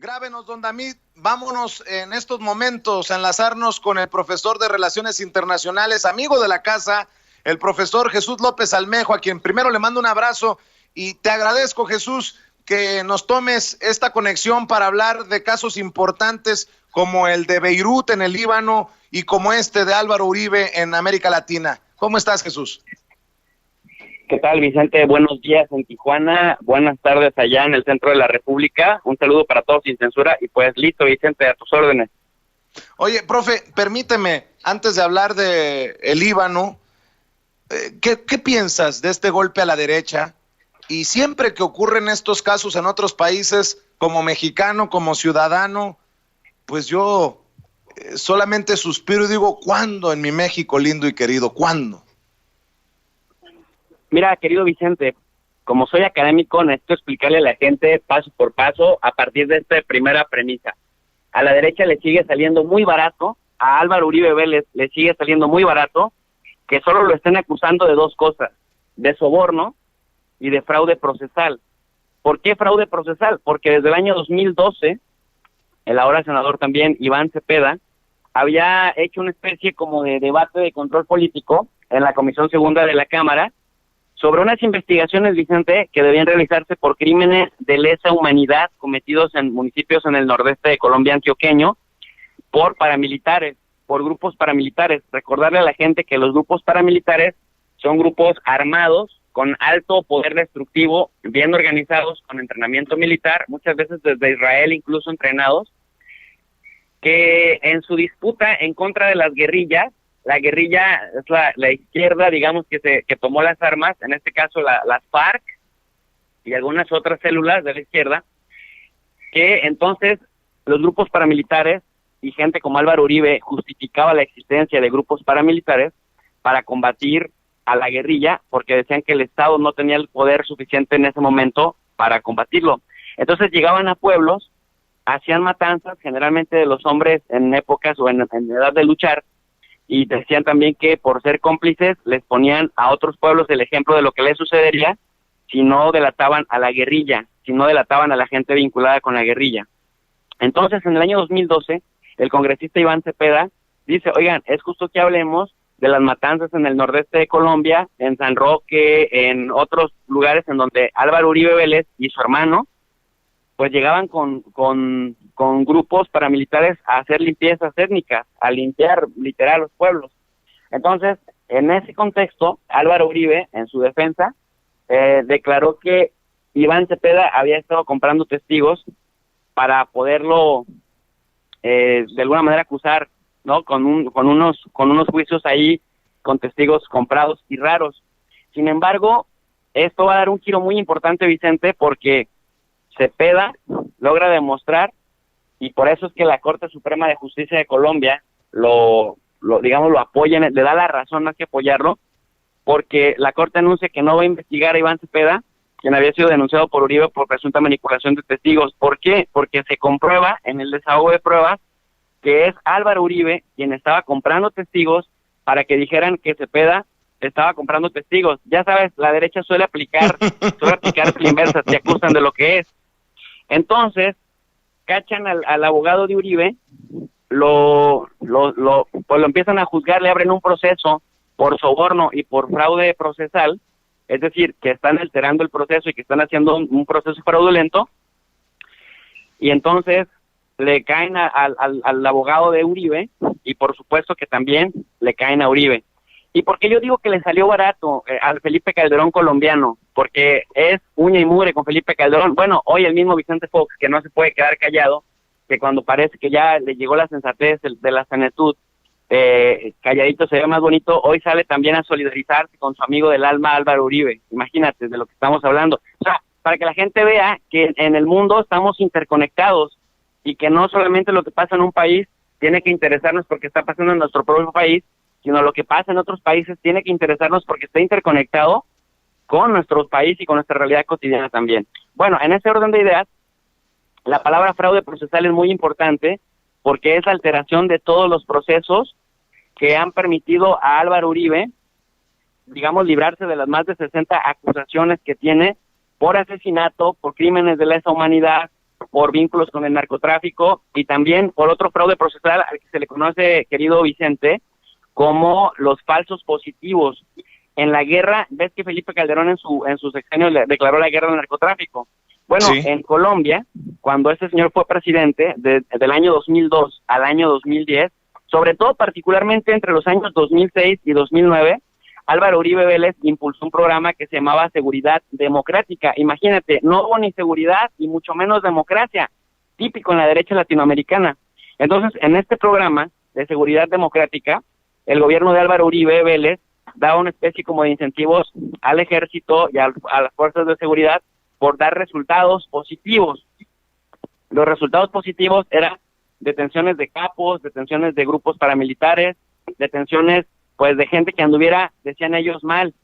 Grábenos, don David, vámonos en estos momentos a enlazarnos con el profesor de Relaciones Internacionales, amigo de la casa, el profesor Jesús López Almejo, a quien primero le mando un abrazo y te agradezco, Jesús, que nos tomes esta conexión para hablar de casos importantes como el de Beirut en el Líbano y como este de Álvaro Uribe en América Latina. ¿Cómo estás, Jesús? ¿Qué tal, Vicente? Buenos días en Tijuana, buenas tardes allá en el centro de la República. Un saludo para todos sin censura y pues listo, Vicente, a tus órdenes. Oye, profe, permíteme, antes de hablar de el Líbano, ¿qué piensas de este golpe a la derecha? Y siempre que ocurren estos casos en otros países, como mexicano, como ciudadano, pues yo solamente suspiro y digo, ¿cuándo en mi México lindo y querido? ¿Cuándo? Mira, querido Vicente, como soy académico, necesito explicarle a la gente paso por paso a partir de esta primera premisa. A la derecha le sigue saliendo muy barato, a Álvaro Uribe Vélez le sigue saliendo muy barato, que solo lo estén acusando de dos cosas, de soborno y de fraude procesal. ¿Por qué fraude procesal? Porque desde el año 2012, el ahora senador también, Iván Cepeda, había hecho una especie como de debate de control político en la Comisión Segunda de la Cámara, sobre unas investigaciones, Vicente, que debían realizarse por crímenes de lesa humanidad cometidos en municipios en el nordeste de Colombia antioqueño por paramilitares, por grupos paramilitares. Recordarle a la gente que los grupos paramilitares son grupos armados, con alto poder destructivo, bien organizados, con entrenamiento militar, muchas veces desde Israel incluso entrenados, que en su disputa en contra de las guerrillas, la guerrilla es la izquierda, digamos, que tomó las armas, en este caso las FARC y algunas otras células de la izquierda, que entonces los grupos paramilitares y gente como Álvaro Uribe justificaba la existencia de grupos paramilitares para combatir a la guerrilla, porque decían que el Estado no tenía el poder suficiente en ese momento para combatirlo. Entonces llegaban a pueblos, hacían matanzas, generalmente de los hombres en épocas o en edad de luchar, y decían también que por ser cómplices les ponían a otros pueblos el ejemplo de lo que les sucedería si no delataban a la guerrilla, si no delataban a la gente vinculada con la guerrilla. Entonces, en el año 2012, el congresista Iván Cepeda dice, oigan, es justo que hablemos de las matanzas en el nordeste de Colombia, en San Roque, en otros lugares en donde Álvaro Uribe Vélez y su hermano pues llegaban con grupos paramilitares a hacer limpiezas étnicas, a limpiar literal los pueblos. Entonces, en ese contexto, Álvaro Uribe, en su defensa, declaró que Iván Cepeda había estado comprando testigos para poderlo, de alguna manera, acusar, ¿no? Con unos juicios ahí, con testigos comprados y raros. Sin embargo, esto va a dar un giro muy importante, Vicente, porque Cepeda logra demostrar, y por eso es que la Corte Suprema de Justicia de Colombia lo apoya, le da la razón más que apoyarlo, porque la Corte anuncia que no va a investigar a Iván Cepeda, quien había sido denunciado por Uribe por presunta manipulación de testigos. ¿Por qué? Porque se comprueba en el desahogo de pruebas que es Álvaro Uribe quien estaba comprando testigos para que dijeran que Cepeda estaba comprando testigos. Ya sabes, la derecha suele aplicar la inversa, te acusan de lo que es. Entonces, cachan al abogado de Uribe, lo empiezan a juzgar, le abren un proceso por soborno y por fraude procesal, es decir, que están alterando el proceso y que están haciendo un proceso fraudulento, y entonces le caen al abogado de Uribe, y por supuesto que también le caen a Uribe. ¿Y por qué yo digo que le salió barato al Felipe Calderón colombiano? Porque es uña y mugre con Felipe Calderón. Bueno, hoy el mismo Vicente Fox, que no se puede quedar callado, que cuando parece que ya le llegó la sensatez de la senectud, calladito se ve más bonito, hoy sale también a solidarizarse con su amigo del alma Álvaro Uribe. Imagínate de lo que estamos hablando. O sea, para que la gente vea que en el mundo estamos interconectados y que no solamente lo que pasa en un país tiene que interesarnos porque está pasando en nuestro propio país, sino lo que pasa en otros países tiene que interesarnos porque está interconectado con nuestro país y con nuestra realidad cotidiana también. Bueno, en ese orden de ideas, la palabra fraude procesal es muy importante porque es la alteración de todos los procesos que han permitido a Álvaro Uribe, digamos, librarse de las más de 60 acusaciones que tiene por asesinato, por crímenes de lesa humanidad, por vínculos con el narcotráfico y también por otro fraude procesal al que se le conoce, querido Vicente, como los falsos positivos. En la guerra, ves que Felipe Calderón en su sexenio le declaró la guerra al narcotráfico. Bueno, Sí. en Colombia, cuando este señor fue presidente, del año 2002 al año 2010, sobre todo particularmente entre los años 2006 y 2009, Álvaro Uribe Vélez impulsó un programa que se llamaba Seguridad Democrática. Imagínate, no hubo ni seguridad y mucho menos democracia, típico en la derecha latinoamericana. Entonces, en este programa de Seguridad Democrática, el gobierno de Álvaro Uribe Vélez daba una especie como de incentivos al ejército y a las fuerzas de seguridad por dar resultados positivos. Los resultados positivos eran detenciones de capos, detenciones de grupos paramilitares, detenciones pues de gente que anduviera, decían ellos, mal.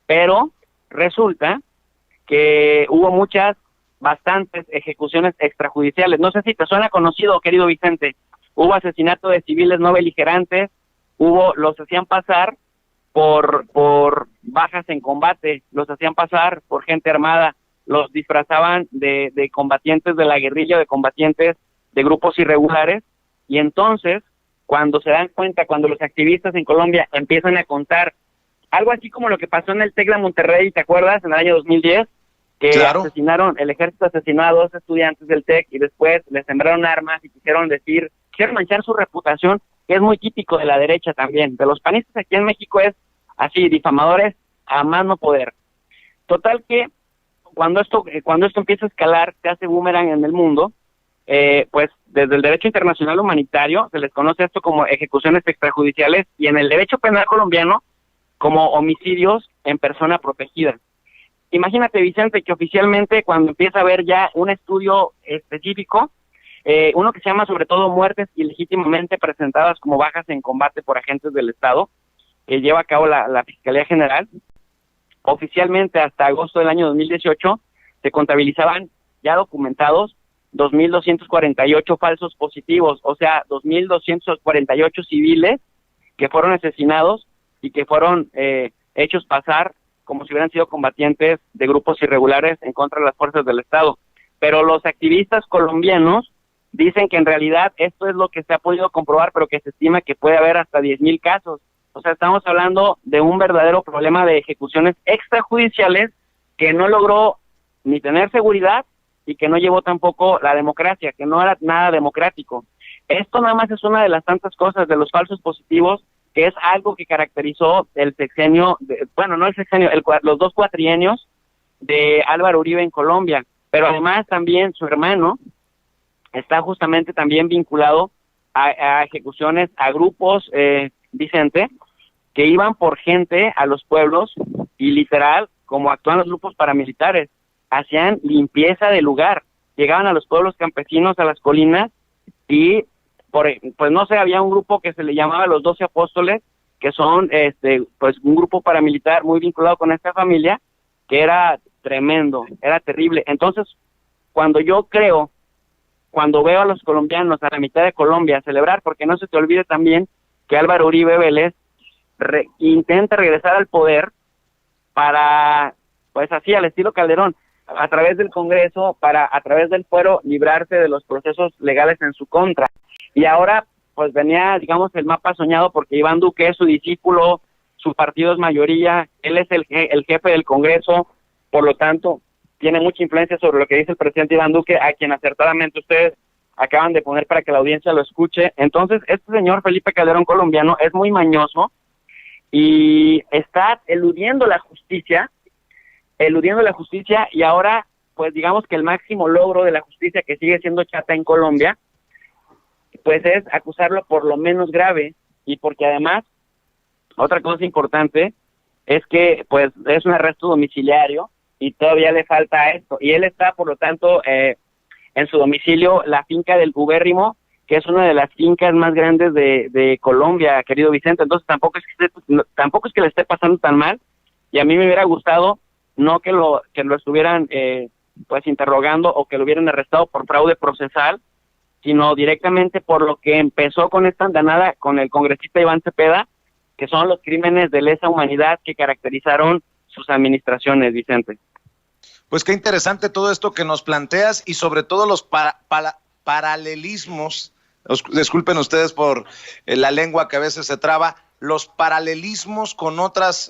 Pero resulta que hubo bastantes ejecuciones extrajudiciales. No sé si te suena conocido, querido Vicente. Hubo asesinato de civiles no beligerantes, los hacían pasar por bajas en combate, los hacían pasar por gente armada, los disfrazaban de combatientes de la guerrilla, de combatientes de grupos irregulares, y entonces, cuando se dan cuenta, cuando los activistas en Colombia empiezan a contar, algo así como lo que pasó en el TEC de Monterrey, ¿te acuerdas? En el año 2010, que claro, el ejército asesinó a 2 estudiantes del TEC y después les sembraron armas y quisieron manchar su reputación, que es muy típico de la derecha también. De los panistas aquí en México es así, difamadores a más no poder. Total que cuando esto empieza a escalar, se hace boomerang en el mundo, pues desde el derecho internacional humanitario se les conoce esto como ejecuciones extrajudiciales y en el derecho penal colombiano como homicidios en persona protegida. Imagínate, Vicente, que oficialmente cuando empieza a haber ya un estudio específico, uno que se llama sobre todo muertes ilegítimamente presentadas como bajas en combate por agentes del Estado, que lleva a cabo la Fiscalía General, oficialmente hasta agosto del año 2018 se contabilizaban ya documentados 2.248 falsos positivos, o sea, 2.248 civiles que fueron asesinados y que fueron hechos pasar como si hubieran sido combatientes de grupos irregulares en contra de las fuerzas del Estado. Pero los activistas colombianos dicen que en realidad esto es lo que se ha podido comprobar, pero que se estima que puede haber hasta 10.000 casos. O sea, estamos hablando de un verdadero problema de ejecuciones extrajudiciales que no logró ni tener seguridad y que no llevó tampoco la democracia, que no era nada democrático. Esto nada más es una de las tantas cosas de los falsos positivos, que es algo que caracterizó el sexenio, los 2 cuatrienios de Álvaro Uribe en Colombia, pero además también su hermano está justamente también vinculado a ejecuciones, a grupos, Vicente, que iban por gente a los pueblos y literal, como actúan los grupos paramilitares, hacían limpieza del lugar, llegaban a los pueblos campesinos, a las colinas y pues no sé, había un grupo que se le llamaba los 12 Apóstoles, que son pues un grupo paramilitar muy vinculado con esta familia, que era tremendo, era terrible. Entonces, cuando veo a los colombianos a la mitad de Colombia celebrar, porque no se te olvide también que Álvaro Uribe Vélez intenta regresar al poder para, pues así, al estilo Calderón, a través del Congreso, a través del fuero, librarse de los procesos legales en su contra. Y ahora, pues venía, digamos, el mapa soñado, porque Iván Duque es su discípulo, su partido es mayoría, él es el jefe del Congreso, por lo tanto, tiene mucha influencia sobre lo que dice el presidente Iván Duque, a quien acertadamente ustedes acaban de poner para que la audiencia lo escuche. Entonces, este señor Felipe Calderón colombiano es muy mañoso y está eludiendo la justicia, y ahora, pues digamos que el máximo logro de la justicia, que sigue siendo chata en Colombia, pues es acusarlo por lo menos grave, y porque además, otra cosa importante, es que pues es un arresto domiciliario, y todavía le falta esto, y él está, por lo tanto, en su domicilio, la finca del Ubérrimo, que es una de las fincas más grandes de Colombia, querido Vicente. Entonces tampoco es que le esté pasando tan mal, y a mí me hubiera gustado no que lo estuvieran pues interrogando o que lo hubieran arrestado por fraude procesal, sino directamente por lo que empezó con esta andanada con el congresista Iván Cepeda, que son los crímenes de lesa humanidad que caracterizaron sus administraciones, Vicente. Pues qué interesante todo esto que nos planteas y sobre todo los paralelismos, disculpen ustedes por la lengua que a veces se traba, los paralelismos con otros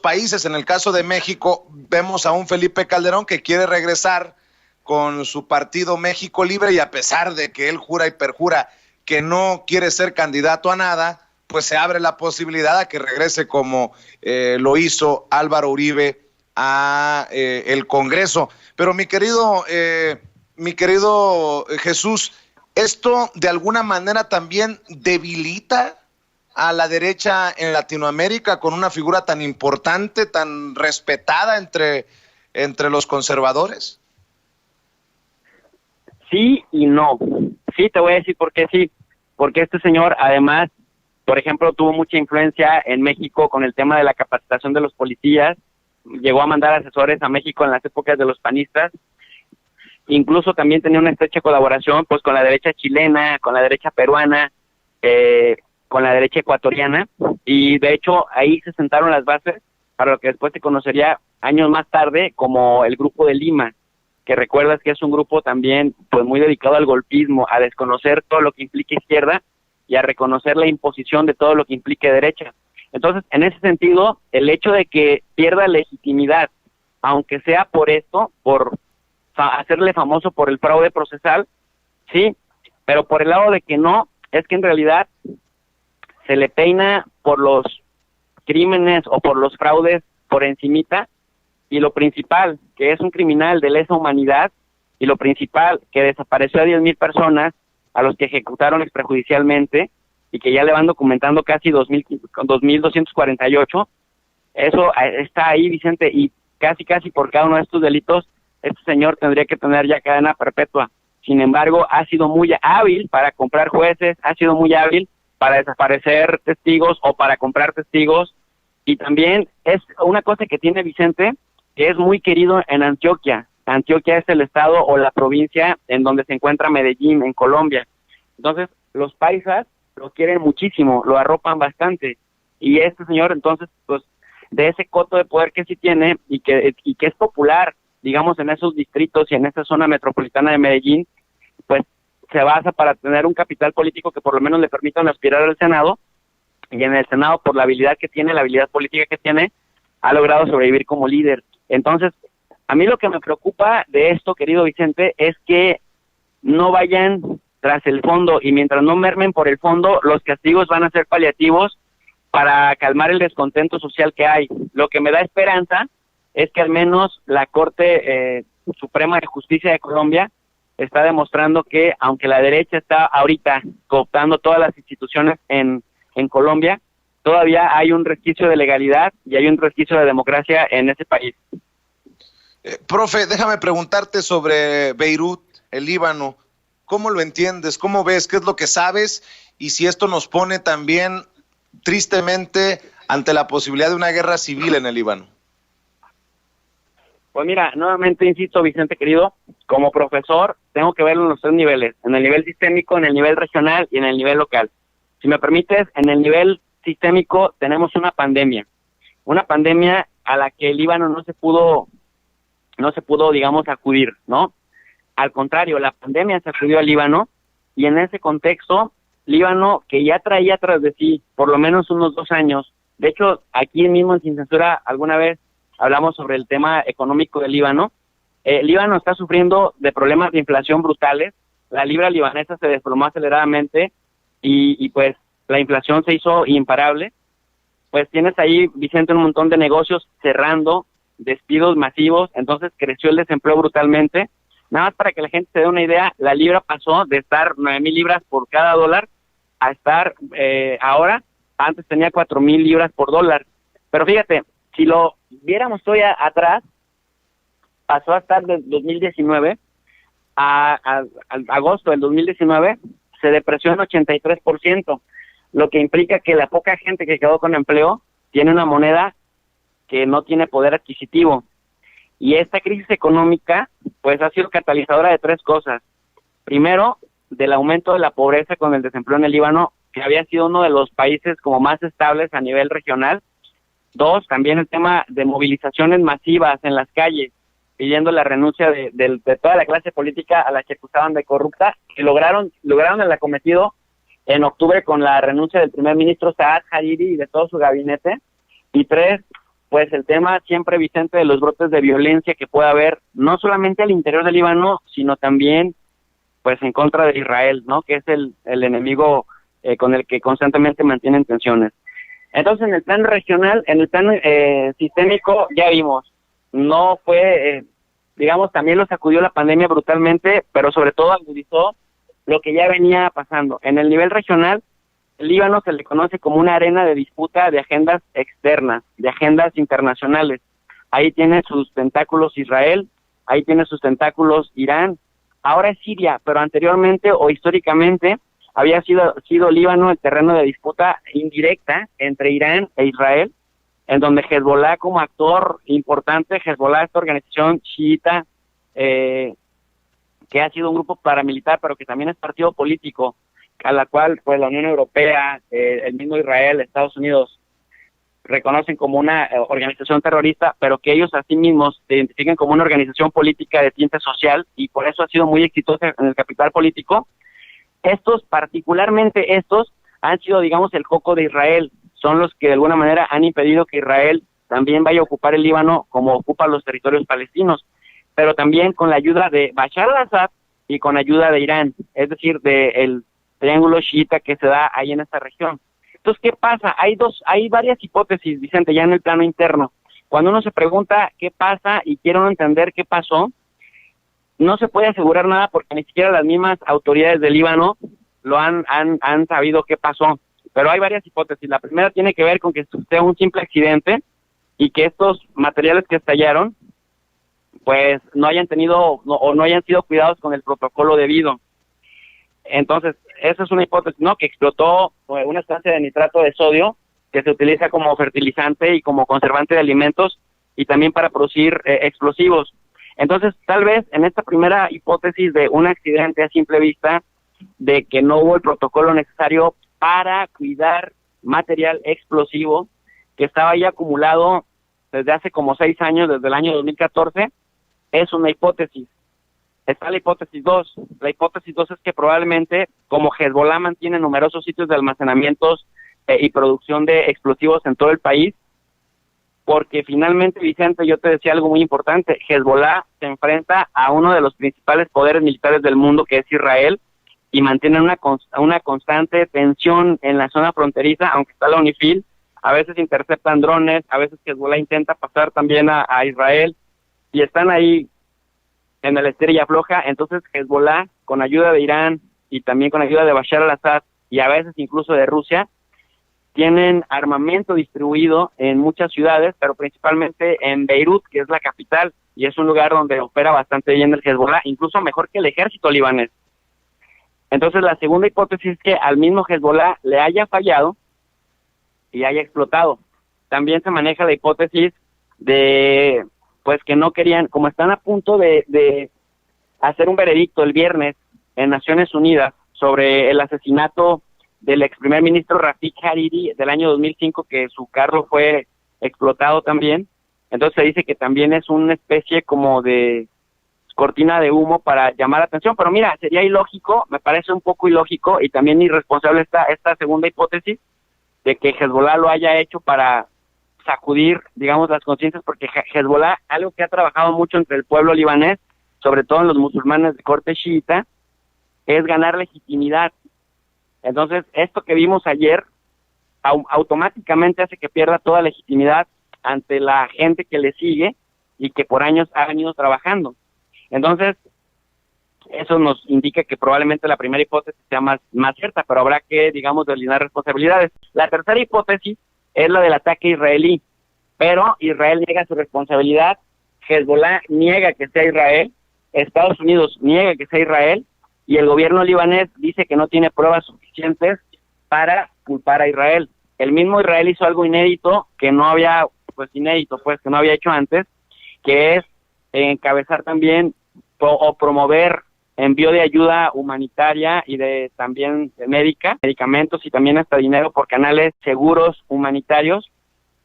países. En el caso de México vemos a un Felipe Calderón que quiere regresar con su partido México Libre y a pesar de que él jura y perjura que no quiere ser candidato a nada, pues se abre la posibilidad a que regrese como lo hizo Álvaro Uribe a el Congreso. Pero mi querido Jesús, ¿esto de alguna manera también debilita a la derecha en Latinoamérica con una figura tan importante, tan respetada entre los conservadores? Sí y no. Sí, te voy a decir por qué sí. Porque este señor, además, por ejemplo, tuvo mucha influencia en México con el tema de la capacitación de los policías, llegó a mandar asesores a México en las épocas de los panistas, incluso también tenía una estrecha colaboración pues con la derecha chilena, con la derecha peruana, con la derecha ecuatoriana, y de hecho ahí se sentaron las bases para lo que después se conocería años más tarde como el Grupo de Lima, que recuerdas que es un grupo también pues muy dedicado al golpismo, a desconocer todo lo que implica izquierda y a reconocer la imposición de todo lo que implique derecha. Entonces, en ese sentido, el hecho de que pierda legitimidad, aunque sea por esto, por hacerle famoso por el fraude procesal, sí, pero por el lado de que no, es que en realidad se le peina por los crímenes o por los fraudes por encimita, y lo principal, que es un criminal de lesa humanidad, y lo principal, que desapareció a 10,000 personas a los que ejecutaron extrajudicialmente, y que ya le van documentando casi 2,248, eso está ahí, Vicente, y casi por cada uno de estos delitos, este señor tendría que tener ya cadena perpetua. Sin embargo, ha sido muy hábil para comprar jueces, ha sido muy hábil para desaparecer testigos o para comprar testigos, y también es una cosa que tiene Vicente, que es muy querido en Antioquia. Antioquia es el estado o la provincia en donde se encuentra Medellín, en Colombia. Entonces, los paisas lo quieren muchísimo, lo arropan bastante, y este señor, entonces, pues, de ese coto de poder que sí tiene, y que es popular, digamos, en esos distritos y en esa zona metropolitana de Medellín, pues, se basa para tener un capital político que por lo menos le permitan aspirar al Senado, y en el Senado, por la habilidad que tiene, la habilidad política que tiene, ha logrado sobrevivir como líder. Entonces, a mí lo que me preocupa de esto, querido Vicente, es que no vayan tras el fondo, y mientras no mermen por el fondo, los castigos van a ser paliativos para calmar el descontento social que hay. Lo que me da esperanza es que al menos la Corte Suprema de Justicia de Colombia está demostrando que, aunque la derecha está ahorita cooptando todas las instituciones en Colombia, todavía hay un resquicio de legalidad y hay un resquicio de democracia en ese país. Profe, déjame preguntarte sobre Beirut, el Líbano. ¿Cómo lo entiendes? ¿Cómo ves? ¿Qué es lo que sabes? Y si esto nos pone también, tristemente, ante la posibilidad de una guerra civil en el Líbano. Pues mira, nuevamente insisto, Vicente querido, como profesor tengo que verlo en los tres niveles, en el nivel sistémico, en el nivel regional y en el nivel local. Si me permites, en el nivel sistémico tenemos una pandemia a la que el Líbano no se pudo, digamos, acudir, ¿no? Al contrario, la pandemia se acudió al Líbano, y en ese contexto, Líbano, que ya traía tras de sí por lo menos unos 2 años, de hecho, aquí mismo en Sin Censura alguna vez hablamos sobre el tema económico del Líbano. Líbano está sufriendo de problemas de inflación brutales, la libra libanesa se desplomó aceleradamente, y pues la inflación se hizo imparable. Pues tienes ahí, Vicente, un montón de negocios cerrando, despidos masivos, entonces creció el desempleo brutalmente. Nada más para que la gente se dé una idea, la libra pasó de estar 9,000 libras por cada dólar a estar ahora, antes tenía 4,000 libras por dólar. Pero fíjate, si lo viéramos hoy atrás, pasó a estar del 2019 a agosto del 2019, se depreció en 83%, lo que implica que la poca gente que quedó con empleo tiene una moneda que no tiene poder adquisitivo. Y esta crisis económica, pues, ha sido catalizadora de 3 cosas. Primero, del aumento de la pobreza con el desempleo en el Líbano, que había sido uno de los países como más estables a nivel regional. 2, también el tema de movilizaciones masivas en las calles, pidiendo la renuncia de toda la clase política a la que acusaban de corrupta, y lograron el acometido en octubre con la renuncia del primer ministro Saad Hariri y de todo su gabinete. Y 3, pues el tema siempre vigente de los brotes de violencia que puede haber, no solamente al interior del Líbano, sino también pues en contra de Israel, ¿no? Que es el enemigo con el que constantemente mantienen tensiones. Entonces, en el plano regional, en el plano sistémico, ya vimos, no fue, digamos, también lo sacudió la pandemia brutalmente, pero sobre todo agudizó lo que ya venía pasando. En el nivel regional, el Líbano se le conoce como una arena de disputa de agendas externas, de agendas internacionales. Ahí tiene sus tentáculos Israel, ahí tiene sus tentáculos Irán, ahora es Siria, pero anteriormente o históricamente había sido Líbano el terreno de disputa indirecta entre Irán e Israel, en donde Hezbollah como actor importante, Hezbollah, esta organización chiita, que ha sido un grupo paramilitar, pero que también es partido político, a la cual pues la Unión Europea, el mismo Israel, Estados Unidos, reconocen como una organización terrorista, pero que ellos a sí mismos se identifican como una organización política de tinte social, y por eso ha sido muy exitosa en el capital político. Particularmente estos, han sido, digamos, el coco de Israel, son los que de alguna manera han impedido que Israel también vaya a ocupar el Líbano como ocupa los territorios palestinos, pero también con la ayuda de Bashar al-Assad y con ayuda de Irán, es decir, del triángulo chiita que se da ahí en esta región. Entonces, ¿qué pasa? Hay varias hipótesis, Vicente, ya en el plano interno. Cuando uno se pregunta qué pasa y quiere uno entender qué pasó, no se puede asegurar nada porque ni siquiera las mismas autoridades del Líbano lo han sabido qué pasó. Pero hay varias hipótesis. La primera tiene que ver con que sea un simple accidente y que estos materiales que estallaron pues no hayan sido cuidados con el protocolo debido. Entonces, esa es una hipótesis, ¿no? Que explotó una estancia de nitrato de sodio que se utiliza como fertilizante y como conservante de alimentos y también para producir explosivos. Entonces, tal vez en esta primera hipótesis de un accidente a simple vista, de que no hubo el protocolo necesario para cuidar material explosivo que estaba ahí acumulado desde hace como 6 años, desde el año 2014, es una hipótesis. Está la hipótesis 2. La hipótesis 2 es que probablemente, como Hezbollah mantiene numerosos sitios de almacenamientos y producción de explosivos en todo el país, porque finalmente, Vicente, yo te decía algo muy importante, Hezbollah se enfrenta a uno de los principales poderes militares del mundo, que es Israel, y mantiene una constante tensión en la zona fronteriza, aunque está la UNIFIL, a veces interceptan drones, a veces Hezbollah intenta pasar también a Israel, y están ahí en el estira y afloja. Entonces Hezbollah, con ayuda de Irán y también con ayuda de Bashar al-Assad y a veces incluso de Rusia, tienen armamento distribuido en muchas ciudades, pero principalmente en Beirut, que es la capital, y es un lugar donde opera bastante bien el Hezbollah, incluso mejor que el ejército libanés. Entonces la segunda hipótesis es que al mismo Hezbollah le haya fallado y haya explotado. También se maneja la hipótesis de pues que no querían, como están a punto de hacer un veredicto el viernes en Naciones Unidas sobre el asesinato del ex primer ministro Rafik Hariri del año 2005, que su carro fue explotado también. Entonces se dice que también es una especie como de cortina de humo para llamar la atención, pero mira, sería ilógico, me parece un poco ilógico y también irresponsable esta segunda hipótesis de que Hezbollah lo haya hecho para sacudir, digamos, las conciencias, porque Hezbollah, algo que ha trabajado mucho entre el pueblo libanés, sobre todo en los musulmanes de corte chiita, es ganar legitimidad. Entonces, esto que vimos ayer automáticamente hace que pierda toda legitimidad ante la gente que le sigue y que por años ha venido trabajando. Entonces, eso nos indica que probablemente la primera hipótesis sea más cierta, pero habrá que, digamos, delinear responsabilidades. La tercera hipótesis es la del ataque israelí, pero Israel niega su responsabilidad, Hezbollah niega que sea Israel, Estados Unidos niega que sea Israel, y el gobierno libanés dice que no tiene pruebas suficientes para culpar a Israel. El mismo Israel hizo algo inédito, que no había hecho antes, que es encabezar también o promover envío de ayuda humanitaria y de también de medicamentos y también hasta dinero por canales seguros humanitarios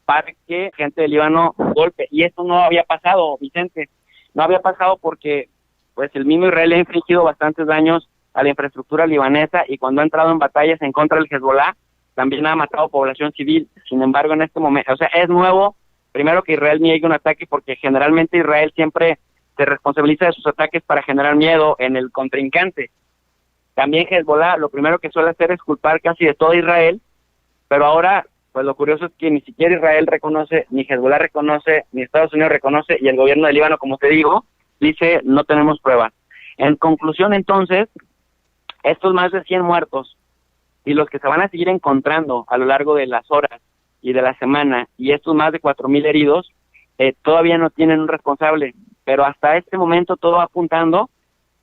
para que gente del Líbano golpe. Y esto no había pasado, Vicente. no había pasado porque pues el mismo Israel ha infligido bastantes daños a la infraestructura libanesa y cuando ha entrado en batallas en contra del Hezbollah también ha matado población civil. Sin embargo, en este momento, o sea, es nuevo, primero que Israel niegue un ataque porque generalmente Israel siempre se responsabiliza de sus ataques para generar miedo en el contrincante. También Hezbollah lo primero que suele hacer es culpar casi de todo Israel, pero ahora, pues lo curioso es que ni siquiera Israel reconoce, ni Hezbollah reconoce, ni Estados Unidos reconoce, y el gobierno de Líbano, como te digo, dice no tenemos pruebas. En conclusión, entonces, estos más de 100 muertos y los que se van a seguir encontrando a lo largo de las horas y de la semana, y estos más de 4,000 heridos, todavía no tienen un responsable, pero hasta este momento todo va apuntando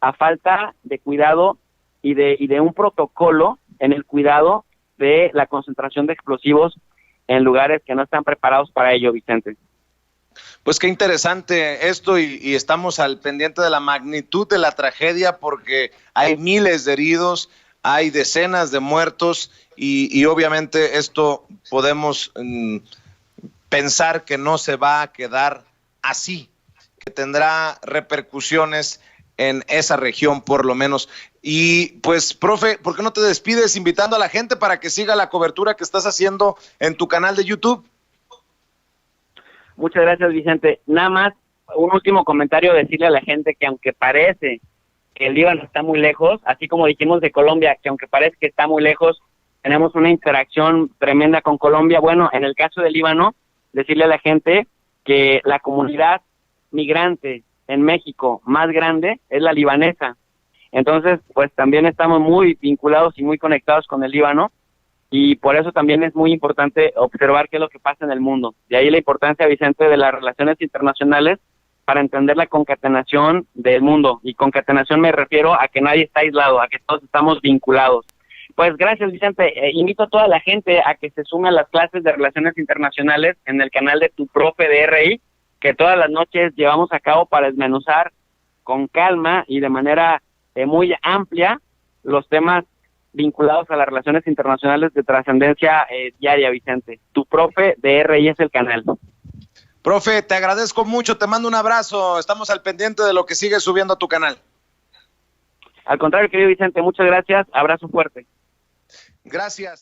a falta de cuidado y de un protocolo en el cuidado de la concentración de explosivos en lugares que no están preparados para ello, Vicente. Pues qué interesante esto y estamos al pendiente de la magnitud de la tragedia porque hay miles de heridos, hay decenas de muertos y obviamente esto podemos pensar que no se va a quedar así, que tendrá repercusiones en esa región por lo menos. Y pues, profe, ¿por qué no te despides invitando a la gente para que siga la cobertura que estás haciendo en tu canal de YouTube? Muchas gracias, Vicente. Nada más un último comentario, decirle a la gente que aunque parece que el Líbano está muy lejos, así como dijimos de Colombia, que aunque parece que está muy lejos, tenemos una interacción tremenda con Colombia. Bueno, en el caso del Líbano, decirle a la gente que la comunidad migrante en México más grande es la libanesa. Entonces, pues también estamos muy vinculados y muy conectados con el Líbano y por eso también es muy importante observar qué es lo que pasa en el mundo. De ahí la importancia, Vicente, de las relaciones internacionales para entender la concatenación del mundo. Y concatenación me refiero a que nadie está aislado, a que todos estamos vinculados. Pues gracias, Vicente. Invito a toda la gente a que se sume a las clases de relaciones internacionales en el canal de Tu Profe de RI, que todas las noches llevamos a cabo para desmenuzar con calma y de manera muy amplia los temas vinculados a las relaciones internacionales de trascendencia diaria, Vicente. Tu Profe de RI es el canal. Profe, te agradezco mucho, te mando un abrazo, estamos al pendiente de lo que sigues subiendo a tu canal. Al contrario, querido Vicente, muchas gracias, abrazo fuerte. Gracias.